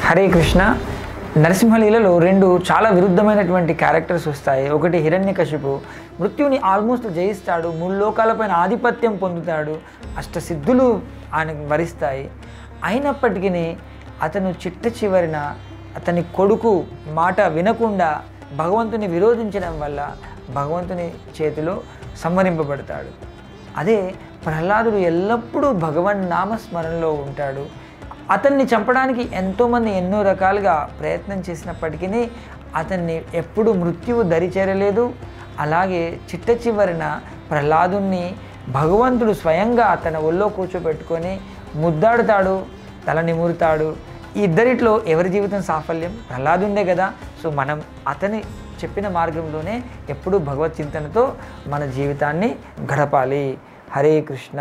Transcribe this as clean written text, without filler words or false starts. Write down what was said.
హరే కృష్ణ. నరసింహలీలలో రెండు చాలా విరుద్ధమైనటువంటి క్యారెక్టర్స్ వస్తాయి. ఒకటి హిరణ్యకశిపు, మృత్యుని ఆల్మోస్ట్ జయిస్తాడు, 3 లోకాలపైన ఆధిపత్యం పొందుతాడు, అష్టసిద్ధులు ఆయనకు వరిస్తాయి. అయినప్పటికీ అతను చిట్ట చివరిన అతని కొడుకు మాట వినకుండా భగవంతుని విరోధించడం వల్ల భగవంతుని చేతిలో సంహరింపబడతాడు. అదే ప్రహ్లాదుడు ఎల్లప్పుడూ భగవన్ నామస్మరణలో ఉంటాడు. అతన్ని చంపడానికి ఎంతోమంది ఎన్నో రకాలుగా ప్రయత్నం చేసినప్పటికీ అతన్ని ఎప్పుడు మృత్యువు దరిచేరలేదు. అలాగే చిట్ట చివరిన ప్రహ్లాదుని భగవంతుడు స్వయంగా తన ఒళ్ళో కూర్చోబెట్టుకొని ముద్దాడుతాడు, తల నిమురుతాడు. ఈ ఇద్దరిట్లో ఎవరి జీవితం సాఫల్యం? ప్రహ్లాదుందే కదా. సో మనం అతని చెప్పిన మార్గంలోనే ఎప్పుడూ భగవత్ చింతనతో మన జీవితాన్ని గడపాలి. హరే కృష్ణ.